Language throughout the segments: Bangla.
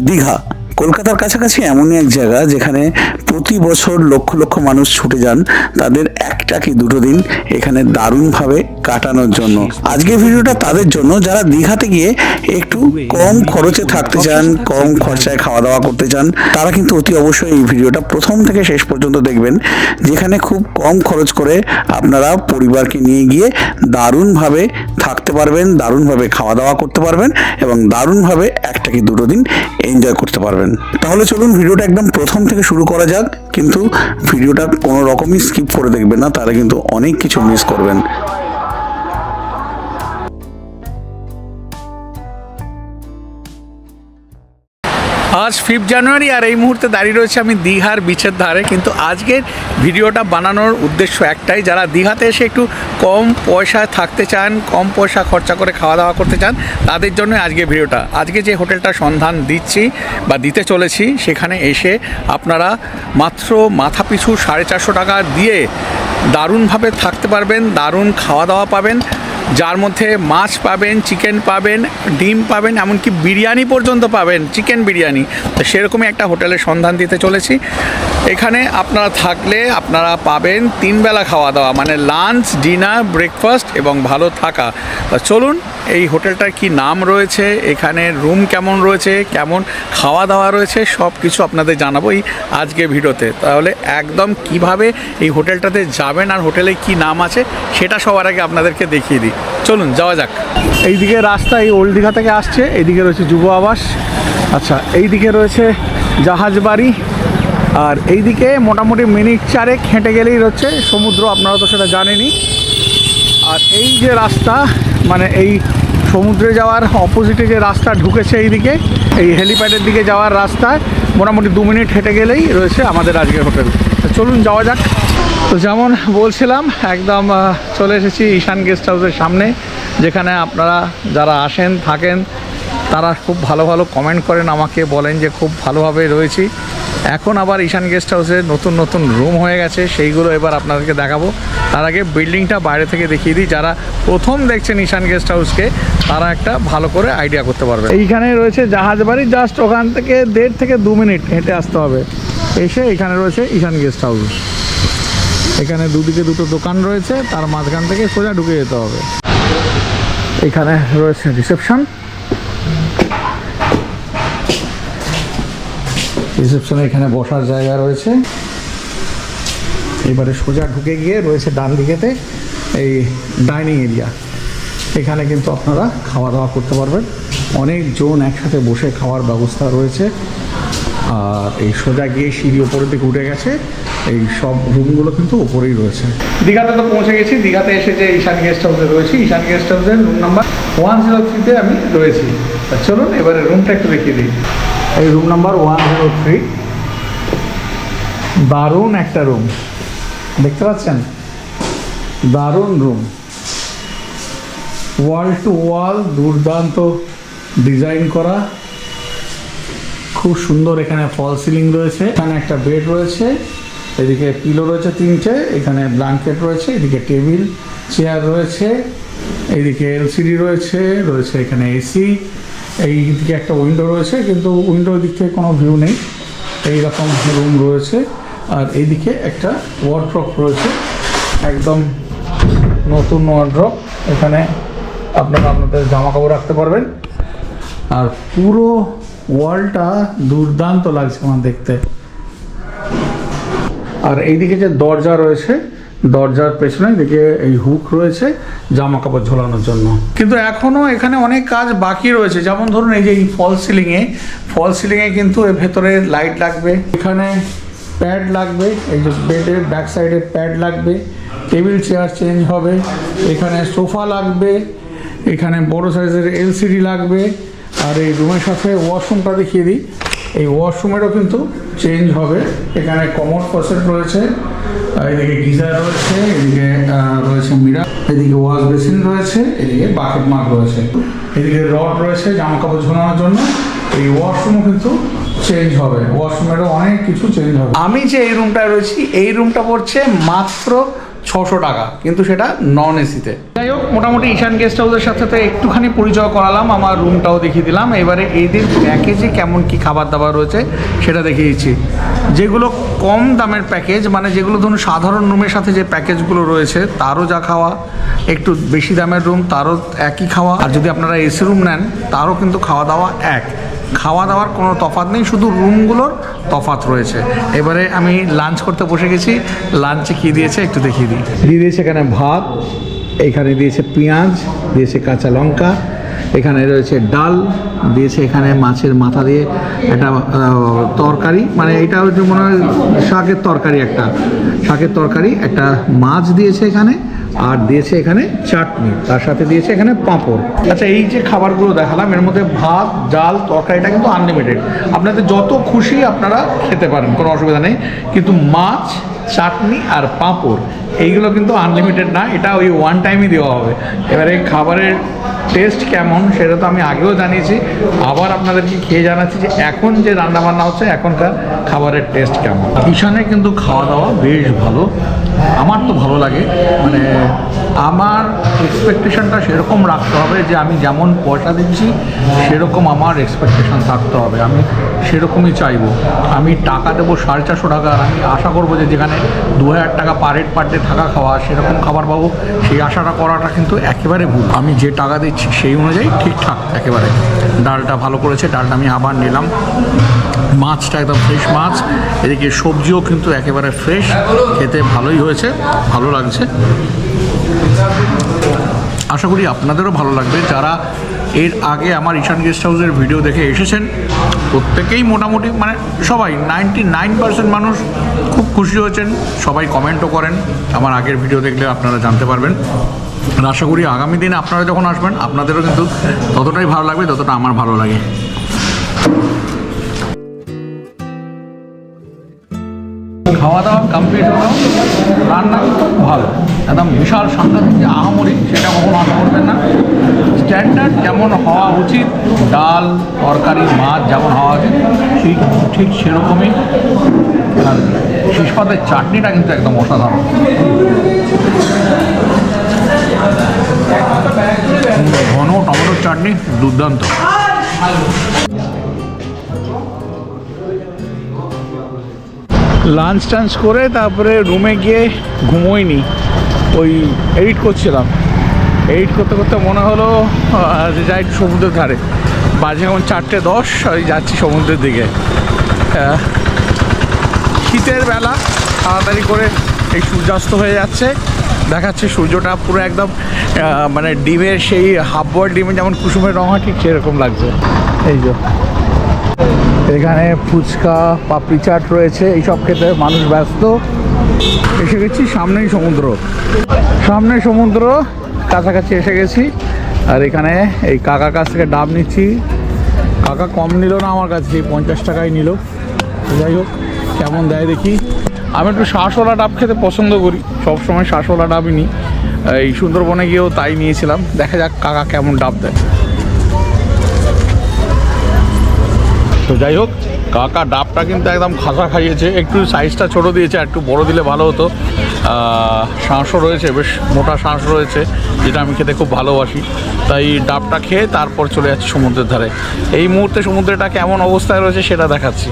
দীঘা কলকাতার কাছাকাছি এমনই এক জায়গা যেখানে প্রতি বছর লক্ষ লক্ষ মানুষ ছুটে যান তাদের একটা কি দুটো দিন এখানে দারুণভাবে কাটানোর জন্য। আজকের ভিডিওটা তাদের জন্য যারা দীঘাতে গিয়ে একটু কম খরচে থাকতে চান, কম খরচায় খাওয়া দাওয়া করতে চান, তারা কিন্তু অতি অবশ্যই এই ভিডিওটা প্রথম থেকে শেষ পর্যন্ত দেখবেন, যেখানে খুব কম খরচ করে আপনারা পরিবারকে নিয়ে গিয়ে দারুণভাবে থাকতে পারবেন, দারুণভাবে খাওয়া দাওয়া করতে পারবেন এবং দারুণভাবে একটা কি দুটো দিন এনজয় করতে পারবেন। তাহলে চলুন ভিডিওটা একদম প্রথম থেকে শুরু করা যাক, কিন্তু ভিডিওটা কোনো রকমই স্কিপ করে দেখবেন না, তাহলে কিন্তু অনেক কিছু মিস করবেন। আজ 5 জানুয়ারি আর এই মুহূর্তে দাঁড়িয়ে রয়েছে আমি দীঘার বিচের ধারে। কিন্তু আজকের ভিডিওটা বানানোর উদ্দেশ্য একটাই, যারা দীঘাতে এসে একটু কম পয়সায় থাকতে চান, কম পয়সা খরচা করে খাওয়া দাওয়া করতে চান, তাদের জন্য আজকে ভিডিওটা। আজকে যে হোটেলটা সন্ধান দিচ্ছি বা দিতে চলেছি, সেখানে এসে আপনারা মাত্র মাথাপিছু 450 টাকা দিয়ে দারুণভাবে থাকতে পারবেন, দারুণ খাওয়া দাওয়া পাবেন, যার মধ্যে মাছ পাবেন, চিকেন পাবেন, ডিম পাবেন, এমনকি বিরিয়ানি পর্যন্ত পাবেন, চিকেন বিরিয়ানি। তো সেরকমই একটা হোটেলের সন্ধান দিতে চলেছি। এখানে আপনারা থাকলে আপনারা পাবেন 3 বেলা খাওয়া দাওয়া, মানে লাঞ্চ, ডিনার, ব্রেকফাস্ট এবং ভালো থাকা। চলুন এই হোটেলটার কি নাম রয়েছে, এখানে রুম কেমন রয়েছে, কেমন খাওয়া দাওয়া রয়েছে, সব কিছু আপনাদের জানাবো এই আজকে ভিডিওতে। তাহলে একদম কিভাবে এই হোটেলটাতে যাবেন আর হোটেলে কি নাম আছে সেটা সবার আগে আপনাদেরকে দেখিয়ে দিই। চলুন যাওয়া যাক। এইদিকে রাস্তা এই ওল্ড দীঘা থেকে আসছে, এইদিকে রয়েছে যুব আবাস, আচ্ছা এইদিকে রয়েছে জাহাজ বাড়ি, আর এইদিকে মোটামুটি মিনিট 4 হেঁটে গেলেই রয়েছে সমুদ্র, আপনারা তো সেটা জানেনই। আর এই যে রাস্তা, মানে এই সমুদ্রে যাওয়ার অপোজিটে যে রাস্তা ঢুকেছে এইদিকে, এই হেলিপ্যাডের দিকে যাওয়ার রাস্তায় মোটামুটি 2 মিনিট হেঁটে গেলেই রয়েছে আমাদের আজকের হোটেল। চলুন যাওয়া যাক। তো যেমন বলছিলাম, একদম চলে এসেছি ঈশান গেস্ট হাউসের সামনে, যেখানে আপনারা যারা আসেন থাকেন তারা খুব ভালো ভালো কমেন্ট করেন, আমাকে বলেন যে খুব ভালোভাবে রয়েছি। এখন আবার ঈশান গেস্ট হাউসে নতুন নতুন রুম হয়ে গেছে, সেইগুলো এবার আপনাদেরকে দেখাবো। তার আগে বিল্ডিংটা বাইরে থেকে দেখিয়ে দিই, যারা প্রথম দেখছেন ঈশান গেস্ট হাউসকে তারা একটা ভালো করে আইডিয়া করতে পারবে। এইখানে রয়েছে জাহাজ বাড়ি, জাস্ট ওখান থেকে 1.5 থেকে 2 মিনিট হেঁটে আসতে হবে। এসে এখানে রয়েছে ঈশান গেস্ট হাউস। এখানে দুদিকে দুটো দোকান রয়েছে, তার মাঝখান থেকে সোজা ঢুকে যেতে হবে। এখানে রয়েছে রিসেপশন, রিসেপশনে এখানে বসার জায়গা রয়েছে। এবারে সোজা ঢুকে গিয়ে রয়েছে ডান দিকেতে এই ডাইনিং এরিয়া, এখানে কিন্তু আপনারা খাওয়া দাওয়া করতে পারবেন, অনেক জন একসাথে বসে খাওয়ার ব্যবস্থা রয়েছে। আর এই সোজা গিয়ে সিঁড়ি ওপরের দিকে উঠে গেছে, এই সব রুমগুলো কিন্তু ওপরেই রয়েছে। দীঘাতে তো পৌঁছে গেছি, দীঘাতে এসে যে ঈশান গেস্ট হাউসে রয়েছি, ঈশান গেস্ট হাউসের রুম নাম্বার 103-তে আমি রয়েছি। চলুন এবারে রুমটা একটু দেখিয়ে দিই। এই রুম নাম্বার 103, দারুণ একটা রুম, দেখতে পাচ্ছেন, দারুণ রুম, ওয়াল টু ওয়াল দুর্দান্ত ডিজাইন করা, খুব সুন্দর। এখানে ফল সিলিং রয়েছে, এখানে একটা বেড রয়েছে, এদিকে পিলো রয়েছে 3টে, এখানে ব্ল্যাঙ্কেট রয়েছে, এদিকে টেবিল চেয়ার রয়েছে, এইদিকে এলসিডি রয়েছে, রয়েছে এখানে এসি, এইদিকে একটা উইন্ডো রয়েছে, কিন্তু উইন্ডোর দিক থেকে কোনো ভিউ নেই, এইরকম রুম রয়েছে। আর এইদিকে একটা ওয়ার্ড্রপ রয়েছে, একদম নতুন ওয়ার্ড্রপ, এখানে আপনারা আপনাদের জামা কাপড় রাখতে পারবেন। আর পুরো ওয়ালটা দুর্দান্ত লাগছে আমার দেখতে। আর এইদিকে যে দরজা রয়েছে, দরজার পেছনে দিকে এই হুক রয়েছে জামা কাপড় ঝোলানোর জন্য। কিন্তু এখনও এখানে অনেক কাজ বাকি রয়েছে, যেমন ধরুন এই যে এই ফল সিলিংয়ে কিন্তু এর ভেতরে লাইট লাগবে, এখানে প্যাড লাগবে, এই যে বেডের ব্যাক সাইডে প্যাড লাগবে, টেবিল চেয়ার চেঞ্জ হবে, এখানে সোফা লাগবে, এখানে বড় সাইজের এলসিডি লাগবে। আর এই রুমের সাথে ওয়াশরুমটা দেখিয়ে দিই, এই ওয়াশরুমেরও কিন্তু চেঞ্জ হবে। এখানে কমোড ফসেট রয়েছে, এদিকে গিজার রয়েছে, এদিকে রয়েছে মিরার, এদিকে ওয়াশ বেসিন রয়েছে, এদিকে বাকেট মাগ রয়েছে, এদিকে রড রয়েছে জামা কাপড় ঝোলানোর জন্য। এই ওয়াশরুমও কিন্তু চেঞ্জ হবে, ওয়াশরুমেরও অনেক কিছু চেঞ্জ হবে। আমি যে এই রুমটায় রয়েছি, এই রুমটা পড়ছে মাত্র 600 টাকা, কিন্তু সেটা নন এসিতে। যাই হোক, মোটামুটি ঈশান গেস্ট হাউসের সাথে তো একটুখানি পরিচয় করালাম, আমার রুমটাও দেখিয়ে দিলাম। এবারে এদের প্যাকেজে কেমন কি খাবার দাবার রয়েছে সেটা দেখিয়ে দিচ্ছি। যেগুলো কম দামের প্যাকেজ, মানে যেগুলো ধরুন সাধারণ রুমের সাথে যে প্যাকেজগুলো রয়েছে তারও যা খাওয়া, একটু বেশি দামের রুম তারও একই খাওয়া, আর যদি আপনারা এসি রুম নেন তারও কিন্তু খাওয়া দাওয়া এক। খাওয়া দাওয়ার কোনো তফাৎ নেই, শুধু রুমগুলোর তফাৎ রয়েছে। এবারে আমি লাঞ্চ করতে বসে গেছি। লাঞ্চে কী দিয়েছে একটু দেখিয়ে দিই। দিয়ে দিয়েছে এখানে ভাত, এখানে দিয়েছে পেঁয়াজ, দিয়েছে কাঁচা লঙ্কা, এখানে রয়েছে ডাল, দিয়েছে এখানে মাছের মাথা দিয়ে একটা তরকারি, মানে এটা হচ্ছে মনে হয় শাকের তরকারি, একটা শাকের তরকারি, একটা মাছ দিয়েছে এখানে, আর দিয়েছে এখানে চাটনি, তার সাথে দিয়েছে এখানে পাঁপড়। আচ্ছা, এই যে খাবারগুলো দেখালাম এর মধ্যে ভাত, ডাল, তরকারিটা কিন্তু আনলিমিটেড, আপনাদের যত খুশি আপনারা খেতে পারেন, কোনো অসুবিধা নেই। কিন্তু মাছ, চাটনি আর পাঁপড় এইগুলো কিন্তু আনলিমিটেড না, এটা ওই ওয়ান টাইমই দেওয়া হবে। এবারে খাবারের টেস্ট কেমন সেটা তো আমি আগেও জানিয়েছি, আবার আপনাদেরকে খেয়ে জানাচ্ছি যে এখন যে রান্নাবান্না হচ্ছে এখনকার খাবারের টেস্ট কেমন। ঈশানে কিন্তু খাওয়া দাওয়া বেশ ভালো, আমার তো ভালো লাগে। মানে আমার এক্সপেকটেশনটা সেরকম রাখতে হবে যে আমি যেমন পয়সা দিচ্ছি সেরকম আমার এক্সপেকটেশন থাকতে হবে, আমি সেরকমই চাইবো। আমি টাকা দেবো 450 টাকা, আর আমি আশা করবো যে যেখানে 2000 টাকা পার হেড পার ডে থাকা খাওয়া সেরকম খাবার পাবো, সেই আশাটা করাটা কিন্তু একেবারে ভুল। আমি যে টাকা দিচ্ছি সেই অনুযায়ী ঠিকঠাক একেবারে। ডালটা ভালো করেছে, ডালটা আমি আবার নিলাম। মাছটা একদম ফ্রেশ মাছ, এদিকে সবজিও কিন্তু একেবারে ফ্রেশ, খেতে ভালোই হয়েছে, ভালো লাগছে। আশা করি আপনাদেরও ভালো লাগবে। যারা এর আগে আমার ঈশান গেস্ট হাউসের ভিডিও দেখে এসেছেন প্রত্যেকেই মোটামুটি, মানে সবাই 99% মানুষ খুব খুশি হয়েছেন, সবাই কমেন্টও করেন। আমার আগের ভিডিও দেখলে আপনারা জানতে পারবেন। আর আশা করি আগামী দিনে আপনারা যখন আসবেন আপনাদেরও কিন্তু ততটাই ভালো লাগবে যতটা আমার ভালো লাগে। খাওয়া দাওয়া কমপ্লিট হলো, রান্না কিন্তু ভালো, একদম বিশাল সাংঘাতিক যে আহামরি সেটা কখনো আশা করবেন না। স্ট্যান্ডার্ড যেমন হওয়া উচিত, ডাল, তরকারি, মাছ যেমন হওয়া উচিত ঠিক সেরকমই। আর শেষ পাতের চাটনিটা কিন্তু একদম অসাধারণ, ঘন টমেটোর চাটনি দুর্দান্ত। লাঞ্চ টাঞ্চ করে তারপরে রুমে গিয়ে ঘুমোইনি, ওই এডিট করছিলাম। এডিট করতে করতে মনে হলো যে যাই সমুদ্রের ধারে, বাজে এখন 4:10, ওই যাচ্ছি সমুদ্রের দিকে। শীতের বেলা তাড়াতাড়ি করে এই সূর্যাস্ত হয়ে যাচ্ছে, দেখাচ্ছে সূর্যটা পুরো একদম মানে ডিমের সেই হাফ বয়েল ডিমের যেমন কুসুমের রঙ হয় ঠিক সেরকম লাগছে। এই যে এখানে ফুচকা, পাপড়ি চাট রয়েছে, এইসব খেতে মানুষ ব্যস্ত। এসে গেছি সামনেই সমুদ্র, সামনে সমুদ্র, কাছাকাছি এসে গেছি। আর এখানে এই কাকার কাছ থেকে ডাব নিচ্ছি। কাকা কম নিল না আমার কাছে, 50 টাকায় নিল। যাই হোক কেমন দেয় দেখি। আমি একটু শাঁসওয়ালা ডাব খেতে পছন্দ করি, সবসময় শাঁসওয়ালা ডাবই নিই। এই সুন্দরবনে গিয়েও তাই নিয়েছিলাম, দেখা যাক কাকা কেমন ডাব দেয়। তো যাই হোক কাকা ডাবটা কিন্তু একদম খাসা খাইয়েছে, একটু সাইজটা ছোটো দিয়েছে, আর একটু বড়ো দিলে ভালো হতো। শাঁসও রয়েছে, বেশ মোটা শাঁস রয়েছে, যেটা আমি খেতে খুব ভালোবাসি। তাই ডাবটা খেয়ে তারপর চলে যাচ্ছি সমুদ্রের ধারে। এই মুহূর্তে সমুদ্রটা কেমন অবস্থায় রয়েছে সেটা দেখাচ্ছি।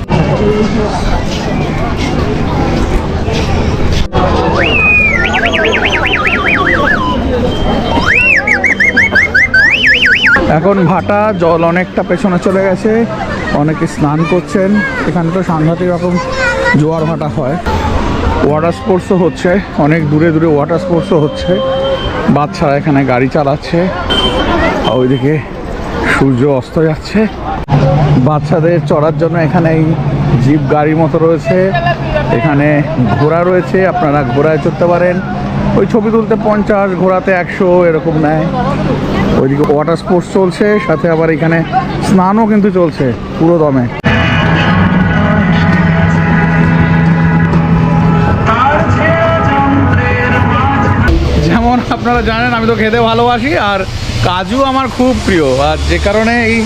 এখন ভাটা, জল অনেকটা পেছনে চলে গেছে, অনেকে স্নান করছেন। এখানে তো সাংঘাতিক রকম জোয়ার ভাটা হয়। ওয়াটার স্পোর্টসও হচ্ছে, অনেক দূরে দূরে ওয়াটার স্পোর্টসও হচ্ছে। বাচ্চারা এখানে গাড়ি চালাচ্ছে, ওইদিকে সূর্য অস্ত যাচ্ছে। বাচ্চাদের চড়ার জন্য এখানে এই জিপ গাড়ির মতো রয়েছে, এখানে ঘোড়া রয়েছে, আপনারা ঘোড়ায় চড়তে পারেন। ওই ছবি তুলতে 50, ঘোড়াতে 100 এরকম নেয়। ওইদিকে ওয়াটার স্পোর্টস চলছে, সাথে আবার এখানে স্নানও কিন্তু চলছে পুরো দমে। যেমন আপনারা জানেন আমি তো খেতে ভালোবাসি, আর কাজু আমার খুব প্রিয়, আর যে কারণে এই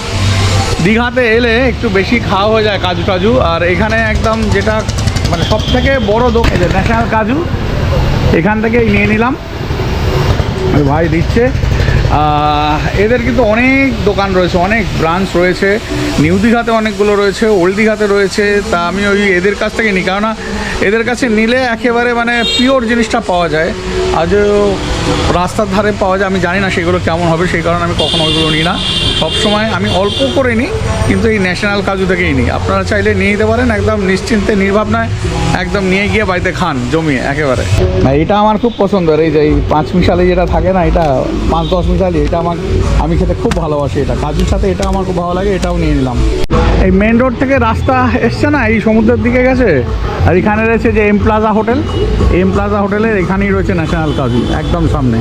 দীঘাতে এলে একটু বেশি খাওয়া হয়ে যায় কাজু টাজু। আর এখানে একদম যেটা মানে সব থেকে বড় দোকান, ন্যাশনাল কাজু, এখান থেকেই নিয়ে নিলাম। ওই ভাই দিচ্ছে। এদের কিন্তু অনেক দোকান রয়েছে, অনেক ব্রাঞ্চ রয়েছে, নিউ দীঘাতে অনেকগুলো রয়েছে, ওল্ড দীঘাতে রয়েছে। তা আমি ওই এদের কাছ থেকে নিই, কেননা এদের কাছে নিলে একেবারে মানে পিওর জিনিসটা পাওয়া যায়। আজও রাস্তার ধারে পাওয়া যায়, আমি জানি না সেগুলো কেমন হবে, সেই কারণে আমি কখনো ওইগুলো নিই না। সবসময় আমি অল্প করে নিই, কিন্তু এই ন্যাশনাল কাজু থেকেই নিই। আপনারা চাইলে নিয়ে নিতে পারেন, একদম নিশ্চিন্তে নির্ভাবনায় একদম নিয়ে গিয়ে বাড়িতে খান জমিয়ে একেবারে। এটা আমার খুব পছন্দের, এই যে এই 5 মিশালি যেটা থাকে না, এটা 5-10 মিশালি, এটা আমি খেতে খুব ভালোবাসি। এটা কাজুর সাথে এটা আমার খুব ভালো লাগে, এটাও নিয়ে নিলাম। এই মেন রোড থেকে রাস্তা এসছে না, এই সমুদ্রের দিকে গেছে। আর এখানে রয়েছে যে M Plaza hotel, M Plaza হোটেলের এখানেই রয়েছে ন্যাশনাল কাজু, একদম সামনে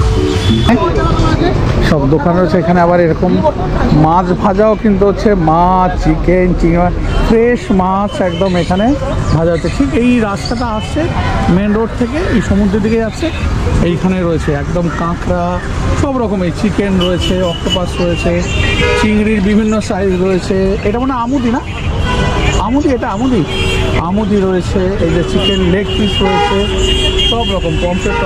সব দোকান রয়েছে। এখানে আবার এরকম মাছ ভাজাও কিন্তু হচ্ছে, মাছ, চিকেন, চিংড়ি, ফ্রেশ মাছ একদম এখানে ভাজা হচ্ছে। ঠিক এই রাস্তাটা আসছে মেন রোড থেকে, এই সমুদ্রের দিকে যাচ্ছে, এইখানে রয়েছে একদম কাঁকড়া সব রকমের, চিকেন রয়েছে, অক্টোপাস রয়েছে, চিংড়ির বিভিন্ন সাইজ রয়েছে। এটা মানে আমুদি না, আমুদি, এটা আমুদি রয়েছে। এই যে চিকেন লেগ পিস রয়েছে, সব রকম পমফ্রেট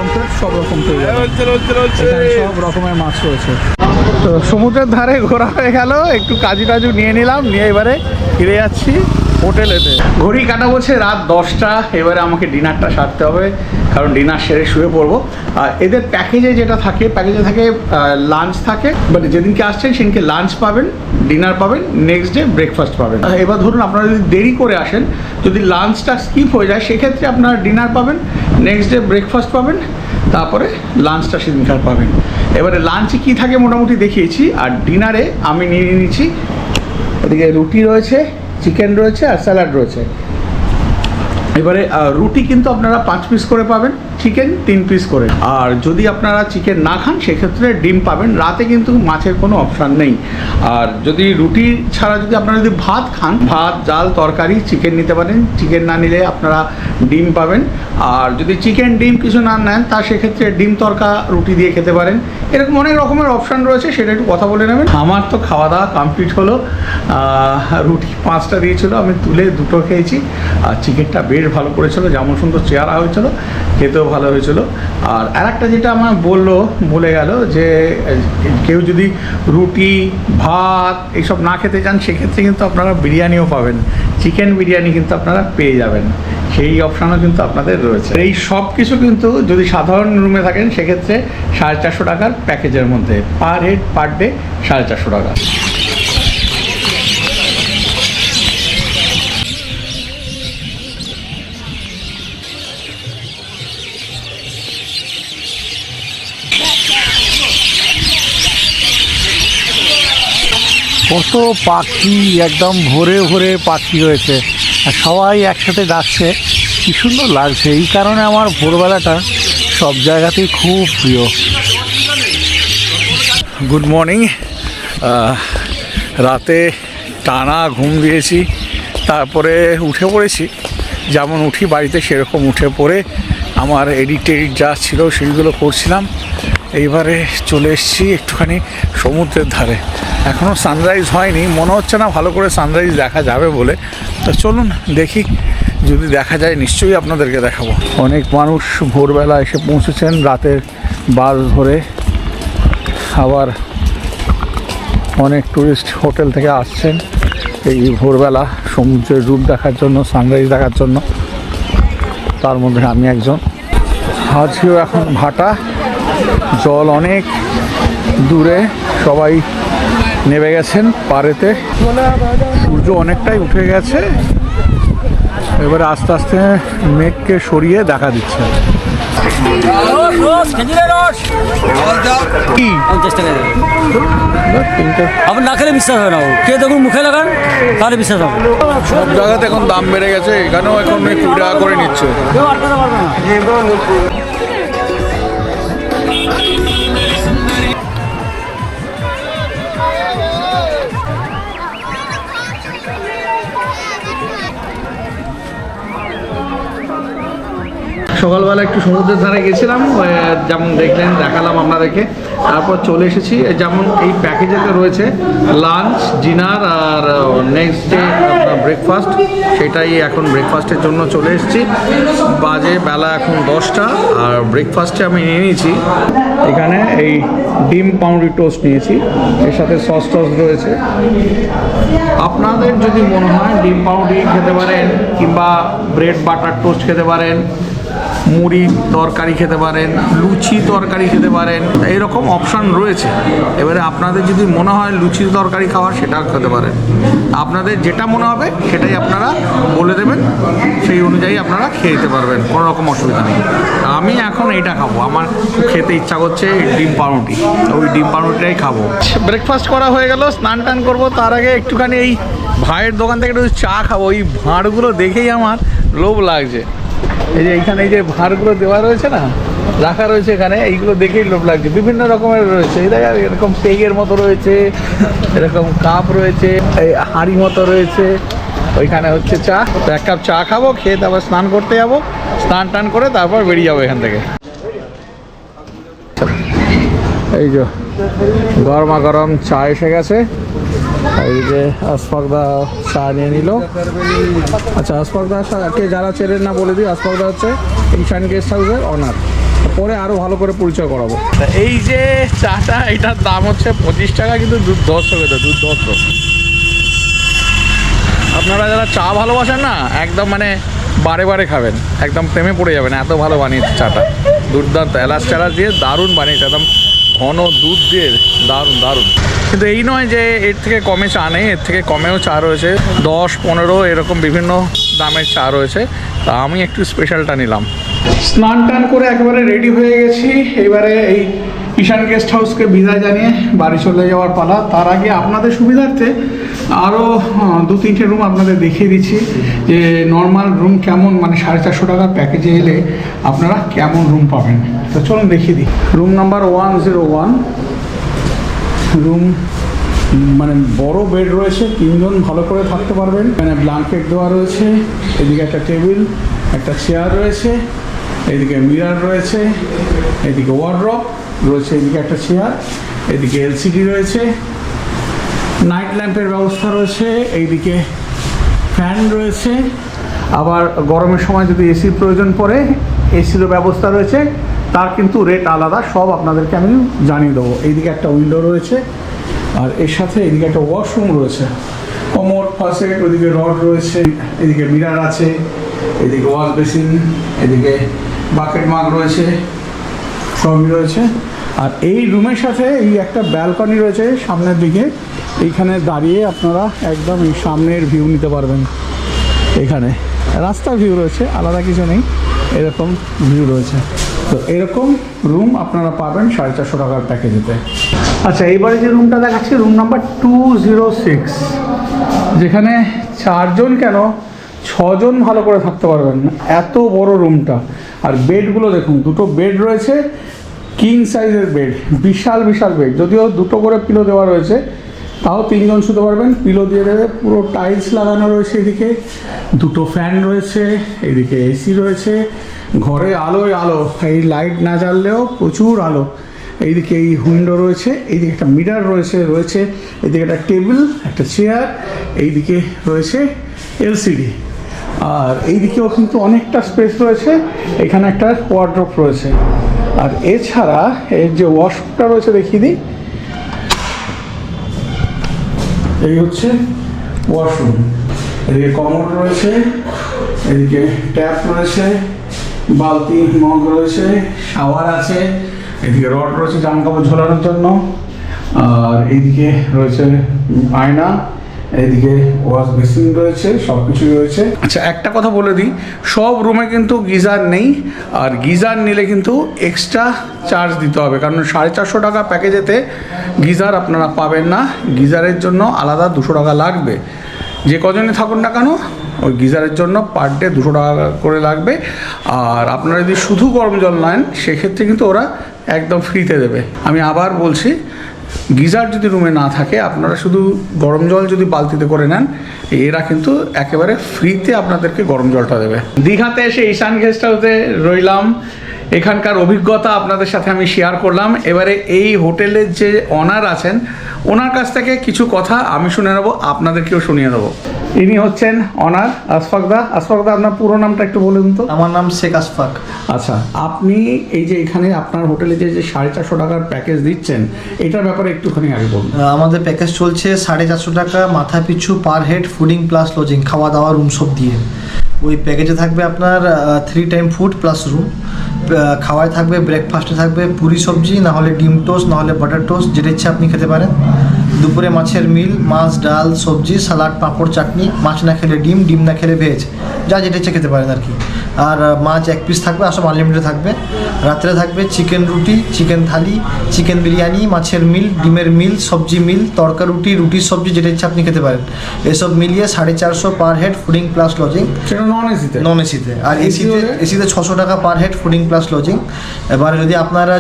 সব রকম পেয়ে যাবে। এখানে সব রকমের মাছ রয়েছে। তো সমুদ্রের ধারে ঘোরা হয়ে গেল, একটু কাজু টাজু নিয়ে নিলাম, নিয়ে এবারে ফিরে যাচ্ছি হোটেলেতে। ঘড়ি কাটা বলছে রাত 10টা, এবারে আমাকে ডিনারটা সারতে হবে, কারণ ডিনার সেরে শুয়ে পড়বো। আর এদের প্যাকেজে যেটা থাকে, প্যাকেজে থাকে লাঞ্চ থাকে, মানে যেদিনকে আসছেন সেদিনকে লাঞ্চ পাবেন, ডিনার পাবেন, নেক্সট ডে ব্রেকফাস্ট পাবেন। এবার ধরুন আপনারা যদি দেরি করে আসেন, যদি লাঞ্চটা স্কিপ হয়ে যায়, সেক্ষেত্রে আপনারা ডিনার পাবেন, নেক্সট ডে ব্রেকফাস্ট পাবেন, তারপরে লাঞ্চটা সেদিনকার পাবেন। এবারে লাঞ্চে কী থাকে মোটামুটি দেখিয়েছি, আর ডিনারে আমি নিয়ে নিয়েছি এদিকে রুটি রয়েছে, চিকেন রয়েছে আর স্যালাড রয়েছে। এবারে রুটি কিন্তু আপনারা 5 পিস করে পাবেন, চিকেন 3 পিস করে। আর যদি আপনারা চিকেন না খান সেক্ষেত্রে ডিম পাবেন। রাতে কিন্তু মাছের কোনো অপশান নেই। আর যদি রুটি ছাড়া যদি আপনারা যদি ভাত খান, ভাত, ডাল, তরকারি, চিকেন নিতে পারেন। চিকেন না নিলে আপনারা ডিম পাবেন। আর যদি চিকেন ডিম কিছু না নেন, তা সেক্ষেত্রে ডিম তরকা রুটি দিয়ে খেতে পারেন। এরকম অনেক রকমের অপশান রয়েছে, সেটা একটু কথা বলে নেবেন। আমার তো খাওয়া দাওয়া কমপ্লিট হলো। রুটি 5টা দিয়েছিল, আমি তুলে 2টো খেয়েছি। আর চিকেনটা বেশ ভালো করেছিল, যেমন সুন্দর চেহারা হয়েছিল, খেতেও ভালো হয়েছিল। আর আরেকটা যেটা আমার বলে গেল, যে কেউ যদি রুটি, ভাত এইসব না খেতে চান, সেক্ষেত্রে কিন্তু আপনারা বিরিয়ানিও পাবেন, চিকেন বিরিয়ানি কিন্তু আপনারা পেয়ে যাবেন, সেই অপশানও কিন্তু আপনাদের রয়েছে। এই সব কিছু কিন্তু যদি সাধারণ রুমে থাকেন, সেক্ষেত্রে 450 টাকার প্যাকেজের মধ্যে, পার হেড পার ডে 450 টাকা। কত পাখি, একদম ভোরে ভোরে পাখি হয়েছে, আর সবাই একসাথে ডাকছে, কি সুন্দর লাগছে। এই কারণে আমার ভোরবেলাটা সব জায়গাতেই খুব প্রিয়। Good morning. রাতে টানা ঘুম দিয়েছি, তারপরে উঠে পড়েছি। যেমন উঠি বাড়িতে, সেরকম উঠে পড়ে আমার এডিট যা ছিল সেইগুলো করছিলাম। এইবারে চলে এসেছি একটুখানি সমুদ্রের ধারে। এখনও সানরাইজ হয়নি, মনে হচ্ছে না ভালো করে সানরাইজ দেখা যাবে বলে। তো চলুন দেখি, যদি দেখা যায় নিশ্চয়ই আপনাদেরকে দেখাবো। অনেক মানুষ ভোরবেলা এসে পৌঁছেছেন, রাতের বাস ধরে। আবার অনেক টুরিস্ট হোটেল থেকে আসছেন এই ভোরবেলা সমুদ্রের রূপ দেখার জন্য, সানরাইজ দেখার জন্য। তার মধ্যে আমি একজন। আজকেও এখন ভাটা, জল অনেক দূরে, সবাই নেমে গেছেন পাড়েতে। সূর্য অনেকটাই উঠে গেছে, এবারে আস্তে আস্তে মেঘকে সরিয়ে দেখা দিচ্ছে। আপনার না খেলে বিশ্বাস হয় না, কে দেখুন মুখে লাগান তাহলে বিশ্বাস হবে। সব জায়গাতে এখন দাম বেড়ে গেছে, এখানেও এখন 20 টাকা করে নিচ্ছে। কেউ আটকাতে পারবে না। সকালবেলা একটু সমুদ্রের ধারে গেছিলাম, যেমন দেখলেন, দেখালাম আপনাদেরকে। তারপর চলে এসেছি যেমন এই প্যাকেজেতে রয়েছে লাঞ্চ, ডিনার আর নেক্সট ডে আপনার ব্রেকফাস্ট। সেটাই এখন ব্রেকফাস্টের জন্য চলে এসেছি। বাজে বেলা এখন 10টা, আর ব্রেকফাস্টে আমি নিয়ে নিয়েছি এখানে এই ডিম পাউরুটি টোস্ট নিয়েছি, এর সাথে সস টস রয়েছে। আপনাদের যদি মনে হয় ডিম পাউরুটি খেতে পারেন, কিংবা ব্রেড বাটার টোস্ট খেতে পারেন, মুড়ি তরকারি খেতে পারেন, লুচি তরকারি খেতে পারেন, এইরকম অপশান রয়েছে। এবারে আপনাদের যদি মনে হয় লুচি তরকারি খাওয়ার, সেটাও খেতে পারেন। আপনাদের যেটা মনে হবে সেটাই আপনারা বলে দেবেন, সেই অনুযায়ী আপনারা খেয়ে নিতে পারবেন, কোনো রকম অসুবিধা নেই। আমি এখন এইটা খাবো, আমার খুব খেতে ইচ্ছা করছে ডিম পাউরুটি, ওই ডিম পাউরুটিটাই খাবো। ব্রেকফাস্ট করা হয়ে গেল, স্নান টান করবো, তার আগে একটুখানি এই ভাইয়ের দোকান থেকে একটু চা খাবো। এই ভাঁড়গুলো দেখেই আমার লোভ লাগছে। এই যে এইখানে এই যে ভাঁড়গুলো দেওয়া রয়েছে না, রাখা রয়েছে এখানে, এইগুলো দেখেই লোভ লাগছে। বিভিন্ন রকমের রয়েছে, এই দেখা এরকম পেগের মতো রয়েছে, এরকম কাপ রয়েছে, এই হাঁড়ি মতো রয়েছে। ওইখানে হচ্ছে চা, তো এক কাপ চা খাবো, খেয়ে তারপর স্নান করতে যাবো। স্নান টান করে তারপর বেরিয়ে যাবো এখান থেকে। এই যে গরমা গরম চা এসে গেছে। এই যে আশফাকদা চা নিয়ে নিল। আচ্ছা, আশফাকদাকে যারা চেনেন না বলে দিই, আশফাকদা হচ্ছে ঈশান গেস্ট হাউসের অনার। পরে আরও ভালো করে পরিচয় করাবো। এই যে চাটা, এটার দাম হচ্ছে 25 টাকা, কিন্তু দুর্ধর্ষ খেতে, দুর্ধর্ষ। আপনারা যারা চা ভালোবাসেন না, একদম মানে বারে বারে খাবেন, একদম প্রেমে পড়ে যাবেন, এত ভালো বানিয়েছে চাটা, দুর্দান্ত। এলাচ টেলাচ দিয়ে দারুণ বানিয়েছে, একদম ঘন দুধ দিয়ে দারুণ দারুণ। কিন্তু এই নয় যে এর থেকে কমে চা নেই, এর থেকে কমেও চা রয়েছে, 10, 15 এরকম বিভিন্ন দামের চা রয়েছে। তা আমি একটু স্পেশালটা নিলাম। স্নান টান করে একেবারে রেডি হয়ে গেছি। এবারে এই ঈশান গেস্ট হাউসকে বিদায় জানিয়ে বাড়ি চলে যাওয়ার পালা। তার আগে আপনাদের সুবিধার্থে আরও 2-3টে রুম আপনাদের দেখিয়ে দিচ্ছি, যে নর্মাল রুম কেমন, মানে 450 টাকার প্যাকেজে এলে আপনারা কেমন রুম পাবেন। তো চলুন দেখিয়ে দিই। রুম নাম্বার 101, রুম মানে বড় বেড রয়েছে, 3 জন ভালো করে থাকতে পারবেন। মানে ব্ল্যাঙ্কেট দেওয়া রয়েছে, এদিকে একটা টেবিল, একটা চেয়ার রয়েছে, এদিকে মিরর রয়েছে, এদিকে ওয়ার্ড্রপ রয়েছে, এদিকে একটা চেয়ার, এদিকে এলসিডি রয়েছে, নাইট ল্যাম্পের ব্যবস্থা রয়েছে, এইদিকে ফ্যান রয়েছে। আবার গরমের সময় যদি এসির প্রয়োজন পড়ে, এসিরও ব্যবস্থা রয়েছে, তার কিন্তু রেট আলাদা, সব আপনাদেরকে আমি জানিয়ে দেবো। এইদিকে একটা উইন্ডো রয়েছে, আর এর সাথে এদিকে একটা ওয়াশরুম রয়েছে, কমোড, ফাসেট, ওইদিকে রড রয়েছে, এদিকে মিরর আছে, এদিকে ওয়াশ বেসিন, এদিকে বাকেট মাগ রয়েছে, সবই রয়েছে। আর এই রুমের সাথে এই একটা ব্যালকনি রয়েছে সামনের দিকে, এইখানে দাঁড়িয়ে আপনারা একদম এই সামনের ভিউ নিতে পারবেন। এখানে রাস্তার ভিউ রয়েছে, আলাদা কিছু নেই, এরকম ভিউ রয়েছে। তো এরকম রুম আপনারা পাবেন 450 টাকার প্যাকেজেতে। আচ্ছা, এইবারে যে রুমটা দেখাচ্ছি, রুম নাম্বার 206, যেখানে 4 জন কেন 6 জন ভালো করে থাকতে পারবেন, এত বড় রুমটা। আর বেডগুলো দেখুন, 2টো বেড রয়েছে, কিং সাইজের বেড, বিশাল বিশাল বেড। যদিও 2টো করে পিলো দেওয়া রয়েছে, তাও 3 জন শুতে পারবেন, পিলো দিয়ে দেবে। পুরো টাইলস লাগানো রয়েছে, এদিকে 2টো ফ্যান রয়েছে, এদিকে এসি রয়েছে, ঘরে আলোয় আলো, এই লাইট না জ্বাললেও প্রচুর আলো। এইদিকে এই উইন্ডো রয়েছে, এইদিকে একটা মিরর রয়েছে, এদিকে একটা টেবিল, একটা চেয়ার, এইদিকে রয়েছে এলসিডি। আর এইদিকেও কিন্তু অনেকটা স্পেস রয়েছে, এখানে একটা ওয়ার্ড্রপ রয়েছে। আর এছাড়া এর যে ওয়াশরুমটা রয়েছে দেখিয়ে দিই, এই হচ্ছে ওয়াশরুম। এদিকে কমোড রয়েছে, এদিকে ট্যাপ রয়েছে, বালতি মগ রয়েছে, শাওয়ার আছে, এদিকে রড রয়েছে জামা কাপড় ঝোলানোর জন্য, আর এইদিকে রয়েছে আয়না, এইদিকে ওয়াশ বেসিন রয়েছে, সব কিছুই রয়েছে। আচ্ছা, একটা কথা বলে দিই, সব রুমে কিন্তু গিজার নেই, আর গিজার নিলে কিন্তু এক্সট্রা চার্জ দিতে হবে, কারণ 450 টাকা প্যাকেজেতে গিজার আপনারা পাবেন না। গিজারের জন্য আলাদা 200 টাকা লাগবে। যে কজনে থাকুন না কেন, ওই গিজারের জন্য পার ডে 200 টাকা করে লাগবে। আর আপনারা যদি শুধু গরম জল নেন, সেক্ষেত্রে কিন্তু ওরা একদম ফ্রিতে দেবে। আমি আবার বলছি, গিজার যদি রুমে না থাকে, আপনারা শুধু গরম জল যদি বালতিতে করে নেন, এরা কিন্তু একেবারে ফ্রিতে আপনাদেরকে গরম জলটা দেবে। দীঘাতে এসে ঈশান গেস্ট হাউসে রইলাম। এখানকার অভিজ্ঞতা আপনাদের সাথে আমি শেয়ার করলাম। এবারে এই হোটেলের যে অনার আছেন ওনার কাছ থেকে কিছু কথা আমি শুনে নেবো, আপনাদেরকেও শুনিয়ে দেবো। ইনি হচ্ছেন অনার আশফাকদা। আশফাকদা, আপনার পুরো নামটা একটু বলুন তো। আমার নাম শেখ আশফাক। আচ্ছা, আপনি এই যে এখানে আপনার হোটেলে যে 450 টাকার প্যাকেজ দিচ্ছেন এটার ব্যাপারে একটুখানি আগে বলুন। আমাদের প্যাকেজ চলছে 450 টাকা মাথা পিছু per head, fooding plus lodging, খাওয়া দাওয়া রুম সব দিয়ে। ওই প্যাকেজে থাকবে আপনার 3 টাইম ফুড প্লাস রুম। খাওয়ায় থাকবে, ব্রেকফাস্টে থাকবে পুরি সবজি, না হলে ডিম টোস্ট, না হলে বাটার টোস্ট, যেটা ইচ্ছা আপনি খেতে পারেন। দুপুরে মাছের মিল, মাছ ডাল সবজি সালাড পাঁপড় চাটনি, মাছ না খেলে ডিম, ডিম না খেলে ভেজ, যা যেটা ইচ্ছা খেতে পারেন আর কি। আর মাছ 1 পিস থাকবে, আর সব আনলিমিটেড থাকবে। রাত্রে থাকবে চিকেন রুটি, চিকেন থালি, চিকেন বিরিয়ানি, মাছের মিল, ডিমের মিল, সবজি মিল, তড়কা রুটি, রুটি সবজি, যেটা ইচ্ছা আপনি খেতে পারেন। এসব মিলিয়ে 450 per head, fooding plus lodging. সেটা নন এসিতে? নন এসিতে। আর এসিতে 600 টাকা per head, fooding plus lodging. এবার যদি আপনারা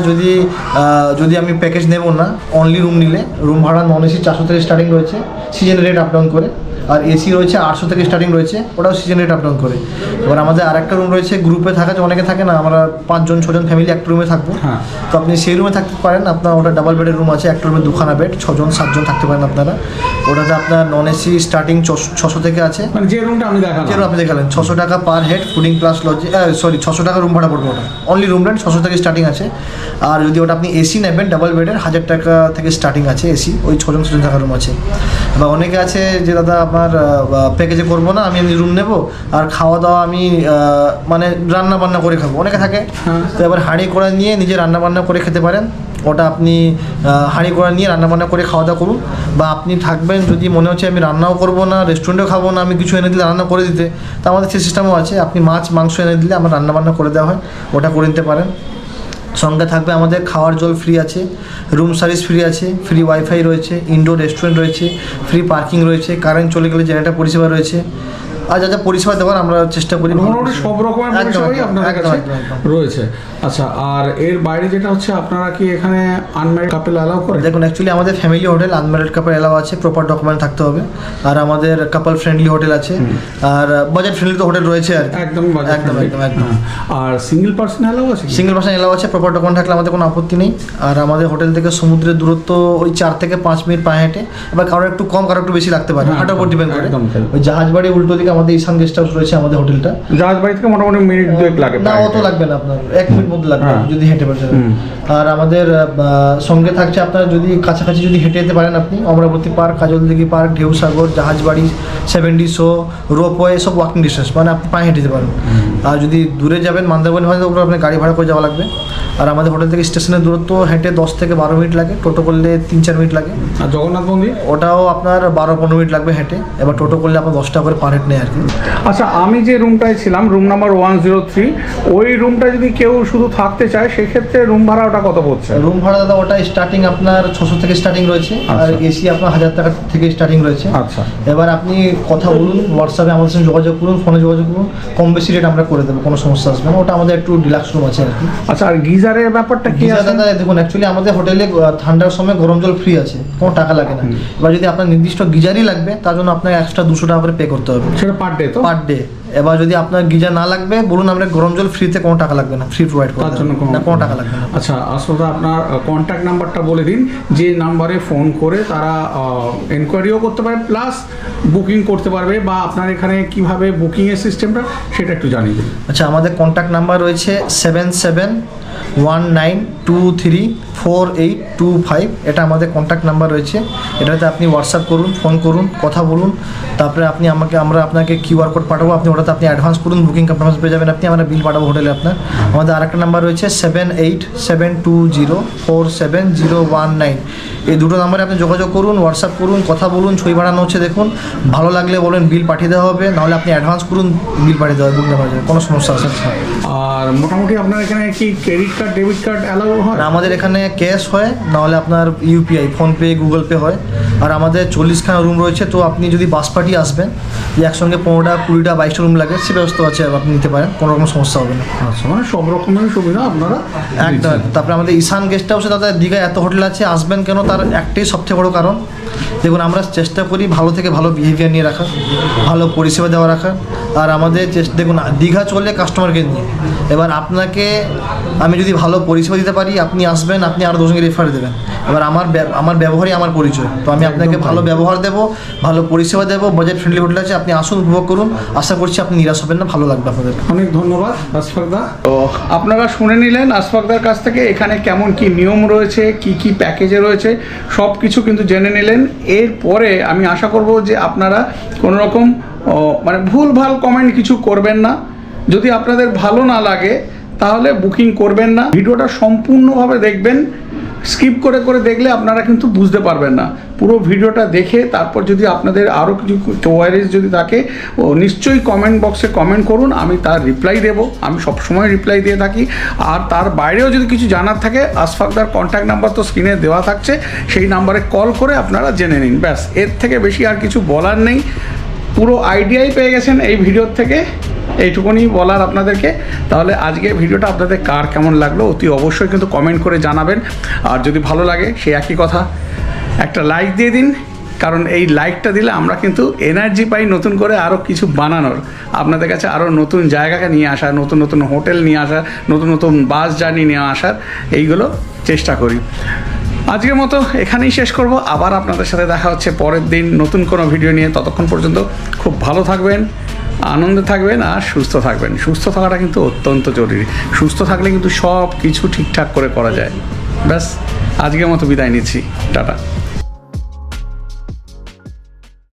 যদি আমি প্যাকেজ নেব না, অনলি রুম নিলে রুম ভাড়া নন এসি 400 থেকে স্টার্টিং রয়েছে, সিজন রেট আপ ডাউন করে। আর এসি রয়েছে 800 থেকে স্টার্টিং রয়েছে, ওটাও সিজন রেট আপ ডাউন করে। এবার আমাদের আরেকটা রুম রয়েছে গ্রুপে থাকা, অনেকে থাকে না, আমরা 5 জন 6 জন ফ্যামিলি একটা রুমে থাকবো। হ্যাঁ। তো আপনি সেই রুমে থাকতে পারেন। আপনার ওটা ডাবল বেডের রুম আছে, একটা রুমে 2খানা বেড, 6 জন 7 জন থাকতে পারেন আপনারা। ওটাতে আপনার নন এসি স্টার্টিং 600 থেকে আছে। মানে যে রুমটা আমি দেখালাম, যেরকম আপনি দেখালেন 600 টাকা পার হেড, ফুডিং প্লাস লজি, 600 টাকা রুম ভাড়া পড়বে। ওটা অনলি রুম রেন্ট 600 থেকে স্টার্টিং আছে। আর যদি ওটা আপনি এসি নেবেন ডাবল বেডের, 1000 টাকা থেকে স্টার্টিং আছে এসি, ওই 6 জন 7 জন থাকার রুম আছে। বা অনেকে আছে যে দাদা আপনার প্যাকেজে করবো না, আমি রুম নেবো আর খাওয়া দাওয়া আমি মানে রান্না বান্না করে খাবো, অনেকে থাকে। তো এবার হাঁড়ি করে নিয়ে নিজে রান্না বান্না করে খেতে পারেন। ওটা আপনি হাঁড়ি করে নিয়ে রান্নাবান্না করে খাওয়া দাওয়া করুন। বা আপনি থাকবেন যদি মনে হচ্ছে আমি রান্নাও করবো না, রেস্টুরেন্টেও খাবো না, আমি কিছু এনে দিলে রান্না করে দিতে, তা আমাদের সেই সিস্টেমও আছে। আপনি মাছ মাংস এনে দিলে আমার রান্নাবান্না করে দেওয়া হয়, ওটা করে নিতে পারেন। সঙ্গে থাকবে আমাদের খাওয়ার জল ফ্রি আছে, রুম সার্ভিস ফ্রি আছে, ফ্রি ওয়াইফাই রয়েছে, ইনডোর রেস্টুরেন্ট রয়েছে, ফ্রি পার্কিং রয়েছে, কারেন্ট চলে গেলে জেনারেটর পরিষেবা রয়েছে। আর যা যা পরিষেবা দেওয়ার আমরা চেষ্টা করি, মোটামুটি সব রকমের পরিষেবাই আপনাদের কাছে রয়েছে। আচ্ছা, আর এর বাইরে যেটা হচ্ছে আপনারা কি এখানে আনম্যারিড কাপল অ্যালাউ করেন? দেখুন, অ্যাকচুয়ালি আমাদের ফ্যামিলি হোটেল, আনম্যারিড কাপল অ্যালাউ আছে, প্রপার ডকুমেন্ট থাকতে হবে। আর আমাদের কাপল ফ্রেন্ডলি হোটেল আছে, আর বাজেট ফ্রেন্ডলি তো হোটেল রয়েছে আর কি। একদম একদম একদম একদম। আর সিঙ্গেল পার্সন অ্যালাউ আছে? সিঙ্গেল পার্সন অ্যালাউ আছে, প্রপার ডকুমেন্ট থাকলে আমাদের কোনো আপত্তি নেই। আর আমাদের হোটেল থেকে সমুদ্রের দূরত্ব ওই 4 থেকে 5 মিনিট পায়ে হেঁটে, এবার কারো একটু কম কারো একটু বেশি লাগতে পারে, হাঁটার উপর ডিপেন্ড করে। ওই জাহাজবাড়ি উল্টো দিকে আমাদের ঈশান গেস্ট হাউস রয়েছে আমাদের হোটেলটা। জাহাজবাড়ি থেকে মোটামুটি মিনিট 2 লাগে? না, অত লাগবে না, আপনার 1 মিনিট মধ্যে লাগবে যদি হেঁটে পারেন। আর আমাদের সঙ্গে থাকছে আপনার যদি কাছাকাছি যদি হেঁটে যেতে পারেন আপনি, Amaravati park, Kajaldighi park, ঢেউসাগর, Jahajbari, 70 show, ropeway, সব ওয়াকিং ডিস্টেন্স, মানে আপনি পায়ে হেঁটে যেতে পারেন। আর যদি দূরে যাবেন মন্দারমণি হয়, ওগুলো আপনার গাড়ি ভাড়া করে যাওয়া লাগবে। আর আমাদের হোটেল থেকে স্টেশনের দূরত্ব হেঁটে 10 থেকে 12 মিনিট লাগে, টোটো করলে 3-4 মিনিট লাগে। আর জগন্নাথ মন্দির ওটাও আপনার 12-15 মিনিট লাগবে হেঁটে, এবার টোটো করলে আপনার 10 টাকা করে পার হেড নেয় আর কি। আচ্ছা, আমি যে রুমটায় ছিলাম, রুম নাম্বার 103, ওই রুমটা যদি কেউ শুধু থাকতে চায় সেক্ষেত্রে রুম ভাড়া ওটা কত পড়ছে? রুম ভাড়া দাদা ওটা স্টার্টিং আপনার 600 থেকে স্টার্টিং রয়েছে। আর এসি আপনার 1000 টাকা থেকে স্টার্টিং রয়েছে। আচ্ছা, এবার আপনি কথা বলুন, হোয়াটসঅ্যাপে আমাদের সঙ্গে যোগাযোগ করুন, ফোনে যোগাযোগ করুন, কম বেশি রেট আমরা করে দেবো, কোনো সমস্যা আসবে না। ওটা আমাদের একটু ডিলাক্স রুম আছে আর কি। আচ্ছা, আর গিজারের ব্যাপারটা কি আছে? দাদা দেখুন, অ্যাকচুয়ালি আমাদের হোটেলে ঠান্ডার সময় গরম জল ফ্রি আছে, কোনো টাকা লাগে না। এবার যদি আপনার নির্দিষ্ট গিজারই লাগবে তার জন্য আপনাকে এক্সট্রা 200 টাকা করে পে করতে হবে, সেটা পার ডে তো? Per day. এবার যদি আপনার গিজার না লাগবে বলুন, আমরা গরম জল ফ্রিতে, কোনো টাকা লাগবে না, ফ্রি প্রোভাইড করতে তার জন্য কোনো টাকা লাগবে না। আচ্ছা, আসলে আপনার কন্ট্যাক্ট নাম্বারটা বলে দিন, যে নাম্বারে ফোন করে তারা এনকোয়ারিও করতে পারে প্লাস বুকিং করতে পারবে, বা আপনার এখানে কিভাবে বুকিংয়ের সিস্টেমটা সেটা একটু জানিয়ে দিন। আচ্ছা, আমাদের কন্ট্যাক্ট নাম্বার রয়েছে 7719234825, এটা আমাদের কন্ট্যাক্ট নাম্বার রয়েছে। এটাতে আপনি হোয়াটসঅ্যাপ করুন, ফোন করুন, কথা বলুন, তারপরে আমরা আপনাকে কিউআর কোড পাঠাবো, আপনি ওটাতে আপনি অ্যাডভান্স করুন, বুকিং কনফার্মেশন পেয়ে যাবেন আপনি, আমরা বিল পাঠাবো হোটেলে আপনার। আমাদের আরেকটা নাম্বার রয়েছে 7872047019, এই দুটো নাম্বারে আপনি যোগাযোগ করুন, হোয়াটসঅ্যাপ করুন, কথা বলুন, ছবি বানানো হচ্ছে দেখুন, ভালো লাগলে বলেন বিল পাঠিয়ে দেওয়া হবে, নাহলে আপনি অ্যাডভান্স করুন, বিল পাঠিয়ে দেওয়া হবে, বুকিং করা যাবে, কোনো সমস্যা আসবে না। আর মোটামুটি আপনার এখানে কি credit card debit card allow হয়? আর আমাদের এখানে ক্যাশ হয়, নাহলে আপনার ইউপিআই, ফোনপে, গুগল পে হয়। আর আমাদের 40খানা রুম রয়েছে, তো আপনি যদি বাস পার্টি আসবেন, যে একসঙ্গে 15টা 20টা 22টা রুম লাগে, সে ব্যবস্থা আছে, আপনি নিতে পারেন, কোনো রকম সমস্যা হবে না। আচ্ছা, মানে সব রকমের সুবিধা আপনারা একদম। তারপরে আমাদের ঈশান গেস্ট হাউসে দাদা দীঘায় এত হোটেল আছে, আসবেন কেন তার একটাই সবথেকে বড় কারণ, দেখুন আমরা চেষ্টা করি ভালো থেকে ভালো বিহেভিয়ার নিয়ে রাখা, ভালো পরিষেবা দেওয়া রাখা। আর আমাদের দেখুন দীঘা চলে কাস্টমারকে নিয়ে, এবার আপনাকে আমি যদি ভালো পরিষেবা দিতে পারি, আপনি আসবেন, আপনি আরও 2জনকে রেফার দেবেন। এবার আমার ব্যবহারই আমার পরিচয়, তো আমি আপনাকে ভালো ব্যবহার দেবো, ভালো পরিষেবা দেবো, বাজেট ফ্রেন্ডলি হোটেল আছে, আপনি আসুন, উপভোগ করুন, আশা করছি আপনি নিরাশ হবেন না, ভালো লাগবে আপনাদের। অনেক ধন্যবাদ আশফাকদা। তো আপনারা শুনে নিলেন আশফাকদার কাছ থেকে এখানে কেমন কি নিয়ম রয়েছে, কি কি প্যাকেজে রয়েছে, সব কিছু কিন্তু জেনে নিলেন। এরপরে আমি আশা করব যে আপনারা কোনো রকম মানে ভুলভাল কমেন্ট কিছু করবেন না। যদি আপনাদের ভালো না লাগে তাহলে বুকিং করবেন না। ভিডিওটা সম্পূর্ণভাবে দেখবেন, স্কিপ করে করে দেখলে আপনারা কিন্তু বুঝতে পারবেন না। পুরো ভিডিওটা দেখে তারপর যদি আপনাদের আরও কিছু কোয়ারিজ যদি থাকে, নিশ্চয়ই কমেন্ট বক্সে কমেন্ট করুন, আমি তার রিপ্লাই দেব। আমি সবসময় রিপ্লাই দিয়ে থাকি। আর তার বাইরেও যদি কিছু জানার থাকে, আশফাকদার কন্ট্যাক্ট নাম্বার তো স্ক্রিনে দেওয়া থাকছে, সেই নাম্বারে কল করে আপনারা জেনে নিন। ব্যাস, এর থেকে বেশি আর কিছু বলার নেই। পুরো আইডিয়াই পেয়ে গেছেন এই ভিডিওর থেকে, এইটুকুনি বলার আপনাদেরকে। তাহলে আজকে ভিডিওটা আপনাদের কার কেমন লাগলো অতি অবশ্যই কিন্তু কমেন্ট করে জানাবেন। আর যদি ভালো লাগে সেই একই কথা, একটা লাইক দিয়ে দিন, কারণ এই লাইকটা দিলে আমরা কিন্তু এনার্জি পাই নতুন করে আরও কিছু বানানোর, আপনাদের কাছে আরও নতুন জায়গাকে নিয়ে আসার, নতুন নতুন হোটেল নিয়ে আসার, নতুন নতুন বাস জার্নি নিয়ে আসার, এইগুলো চেষ্টা করি। আজকের মতো এখানেই শেষ করব। আবার আপনাদের সাথে দেখা হচ্ছে পরের দিন নতুন কোনো ভিডিও নিয়ে। ততক্ষণ পর্যন্ত খুব ভালো থাকবেন, আনন্দে থাকবেন আর সুস্থ থাকবেন। সুস্থ থাকাটা কিন্তু অত্যন্ত জরুরি। সুস্থ থাকলে কিন্তু সব কিছু ঠিকঠাক করে করা যায়। ব্যাস, আজকের মতো বিদায় নিচ্ছি, টাটা।